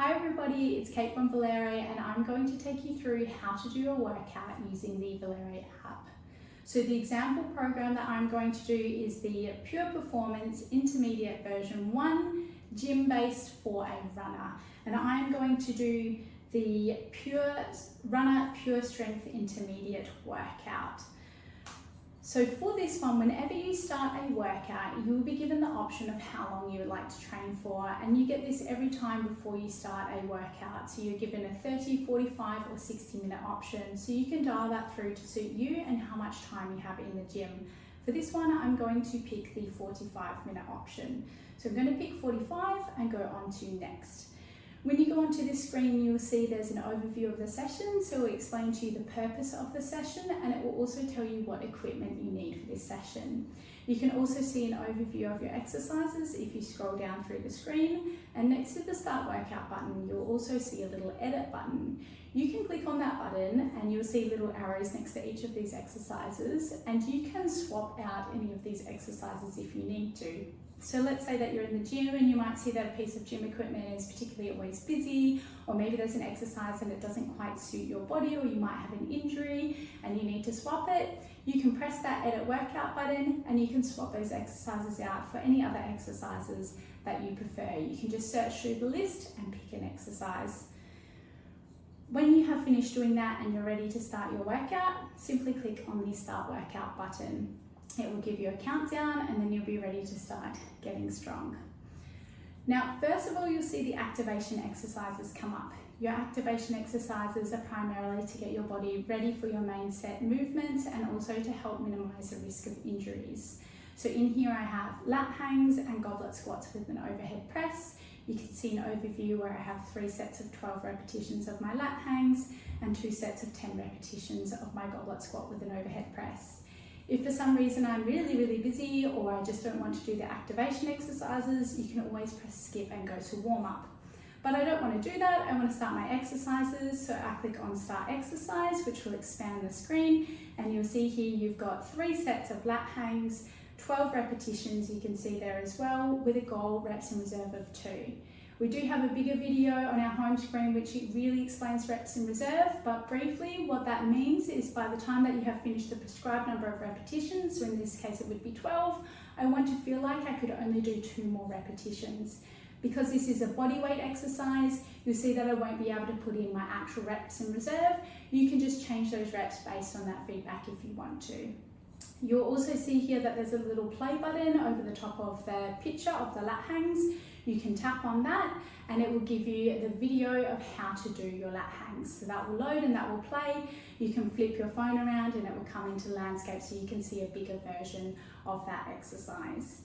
Hi everybody, it's Kate from VALÄRE and I'm going to take you through how to do a workout using the VALÄRE app. So the example program that I'm going to do is the Pure Performance Intermediate version 1, gym-based for a runner. And I'm going to do the Pure Runner Pure Strength Intermediate workout. So for this one, whenever you start a workout, you will be given the option of how long you would like to train for, and you get this every time before you start a workout. So you're given a 30, 45 or 60-minute option, so you can dial that through to suit you and how much time you have in the gym. For this one, I'm going to pick the 45-minute option. So I'm going to pick 45 and go on to next. When you go onto this screen, you'll see there's an overview of the session, so it will explain to you the purpose of the session, and it will also tell you what equipment you need for this session. You can also see an overview of your exercises if you scroll down through the screen, and next to the Start Workout button, you'll also see a little Edit button. You can click on that button and you'll see little arrows next to each of these exercises, and you can swap out any of these exercises if you need to. So let's say that you're in the gym and you might see that a piece of gym equipment is particularly always busy, or maybe there's an exercise and it doesn't quite suit your body, or you might have an injury and you need to swap it. You can press that Edit Workout button and you can swap those exercises out for any other exercises that you prefer. You can just search through the list and pick an exercise. When you have finished doing that and you're ready to start your workout, simply click on the Start Workout button. It will give you a countdown and then you'll be ready to start getting strong. Now, first of all, you'll see the activation exercises come up. Your activation exercises are primarily to get your body ready for your main set movements and also to help minimize the risk of injuries. So in here I have lat hangs and goblet squats with an overhead press. You can see an overview where I have 3 sets of 12 repetitions of my lat hangs and 2 sets of 10 repetitions of my goblet squat with an overhead press. If for some reason I'm really busy or I just don't want to do the activation exercises, you can always press skip and go to warm up. But I don't want to do that, I want to start my exercises, so I click on Start Exercise, which will expand the screen, and you'll see here you've got 3 sets of lat hangs, 12 repetitions you can see there as well, with a goal reps in reserve of 2. We do have a bigger video on our home screen which it really explains reps in reserve, but briefly what that means is by the time that you have finished the prescribed number of repetitions, so in this case it would be 12, I want to feel like I could only do 2 more repetitions. Because this is a body weight exercise, you'll see that I won't be able to put in my actual reps in reserve. You can just change those reps based on that feedback if you want to. You'll also see here that there's a little play button over the top of the picture of the lat hangs. You can tap on that and it will give you the video of how to do your lat hangs. So that will load and that will play. You can flip your phone around and it will come into landscape so you can see a bigger version of that exercise.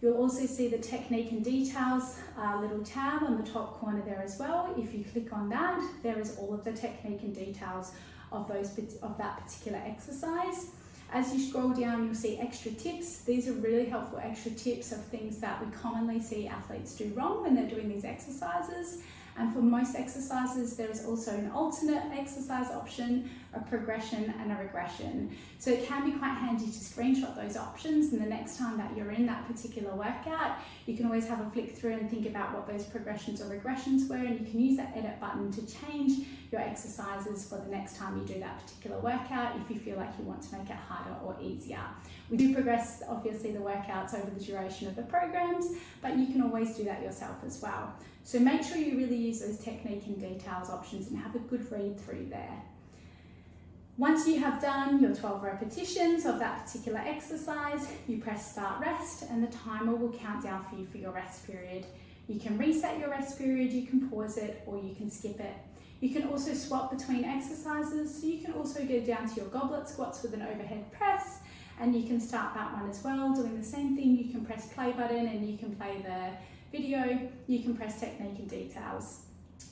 You'll also see the technique and details little tab on the top corner there as well. If you click on that, there is all of the technique and details of that particular exercise. As you scroll down, you'll see extra tips. These are really helpful extra tips of things that we commonly see athletes do wrong when they're doing these exercises. And for most exercises, there is also an alternate exercise option, a progression and a regression. So it can be quite handy to screenshot those options, and the next time that you're in that particular workout, you can always have a flick through and think about what those progressions or regressions were, and you can use that edit button to change your exercises for the next time you do that particular workout if you feel like you want to make it harder or easier. We do progress, obviously, the workouts over the duration of the programs, but you can always do that yourself as well. So make sure you really use those technique and details options and have a good read through there. Once you have done your 12 repetitions of that particular exercise, you press Start Rest and the timer will count down for you for your rest period. You can reset your rest period, you can pause it, or you can skip it. You can also swap between exercises, so you can also go down to your goblet squats with an overhead press, and you can start that one as well, doing the same thing. You can press play button and you can play the video, you can press technique and details.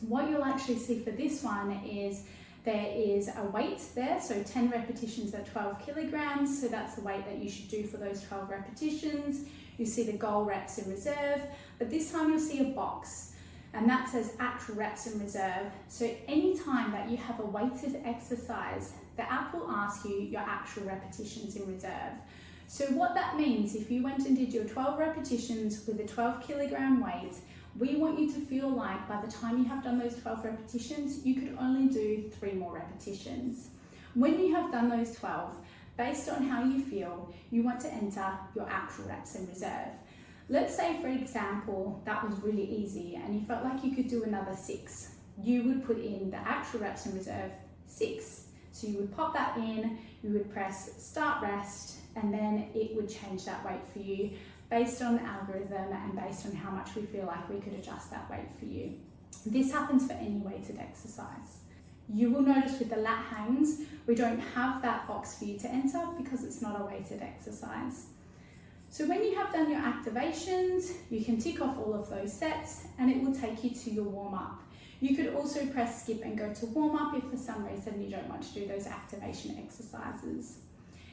What you'll actually see for this one is there is a weight there, so 10 repetitions at 12 kilograms, so that's the weight that you should do for those 12 repetitions. You see the goal reps in reserve, but this time you'll see a box and that says actual reps in reserve. So anytime that you have a weighted exercise, the app will ask you your actual repetitions in reserve. So what that means, if you went and did your 12 repetitions with a 12 kilogram weight, We want you to feel like by the time you have done those 12 repetitions, you could only do 3 more repetitions. When you have done those 12, based on how you feel, you want to enter your actual reps in reserve. Let's say, for example, that was really easy and you felt like you could do another 6. You would put in the actual reps in reserve 6. So you would pop that in, you would press start rest, and then it would change that weight for you based on the algorithm and based on how much we feel like we could adjust that weight for you. This happens for any weighted exercise. You will notice with the lat hangs, we don't have that box for you to enter because it's not a weighted exercise. So when you have done your activations, you can tick off all of those sets and it will take you to your warm-up. You could also press skip and go to warm-up if for some reason you don't want to do those activation exercises.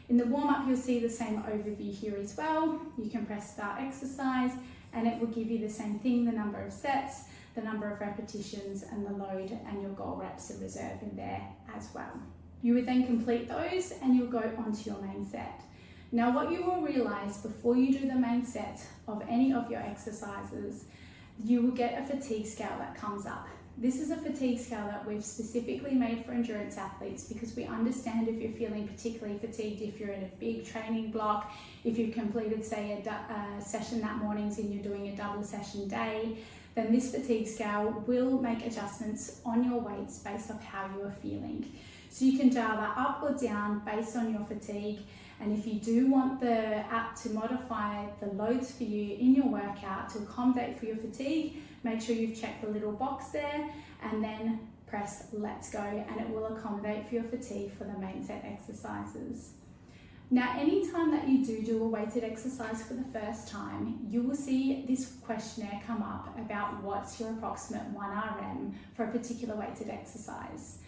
In the warm-up, you'll see the same overview here as well. You can press start exercise and it will give you the same thing, the number of sets, the number of repetitions and the load, and your goal reps in reserve in there as well. You would then complete those and you'll go onto your main set. Now what you will realise before you do the main set of any of your exercises, you will get a fatigue scale that comes up. This is a fatigue scale that we've specifically made for endurance athletes because we understand if you're feeling particularly fatigued, if you're in a big training block, if you've completed, say, a session that morning and you're doing a double session day, then this fatigue scale will make adjustments on your weights based off how you are feeling. So you can dial that up or down based on your fatigue. And if you do want the app to modify the loads for you in your workout to accommodate for your fatigue, make sure you've checked the little box there and then press let's go, and it will accommodate for your fatigue for the main set exercises. Now, anytime that you do a weighted exercise for the first time, you will see this questionnaire come up about what's your approximate 1 RM for a particular weighted exercise.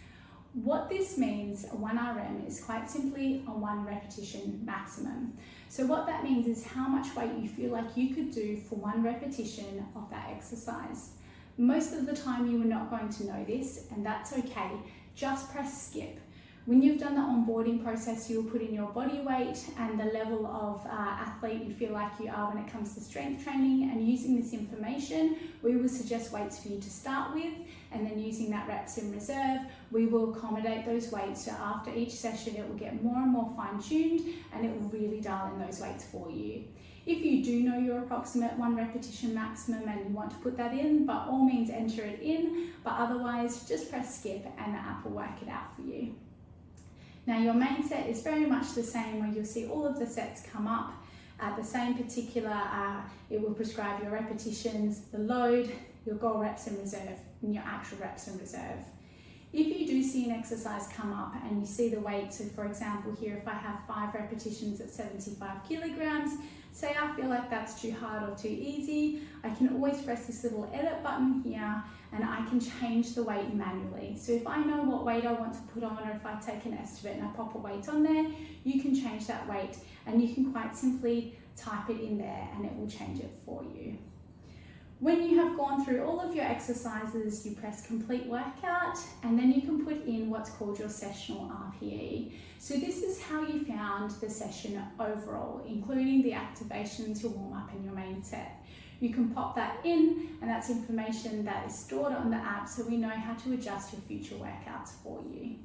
What this means, 1 RM, is quite simply a 1 repetition maximum. So what that means is how much weight you feel like you could do for 1 repetition of that exercise. Most of the time you are not going to know this, and that's okay. Just press skip. When you've done the onboarding process, you'll put in your body weight and the level of athlete you feel like you are when it comes to strength training, and using this information, we will suggest weights for you to start with, and then using that reps in reserve, we will accommodate those weights. So after each session, it will get more and more fine-tuned and it will really dial in those weights for you. If you do know your approximate 1 repetition maximum and you want to put that in, by all means enter it in, but otherwise just press skip and the app will work it out for you. Now your main set is very much the same, where you'll see all of the sets come up at the same particular, it will prescribe your repetitions, the load, your goal reps in reserve, and your actual reps in reserve. If you do see an exercise come up and you see the weight, so for example here, if I have 5 repetitions at 75 kilograms, say I feel like that's too hard or too easy, I can always press this little edit button here and I can change the weight manually. So if I know what weight I want to put on, or if I take an estimate and I pop a weight on there, you can change that weight and you can quite simply type it in there and it will change it for you. When you have gone through all of your exercises, you press complete workout and then you can put in what's called your sessional RPE. So this is how you found the session overall, including the activations, your warm up and your main set. You can pop that in and that's information that is stored on the app, so we know how to adjust your future workouts for you.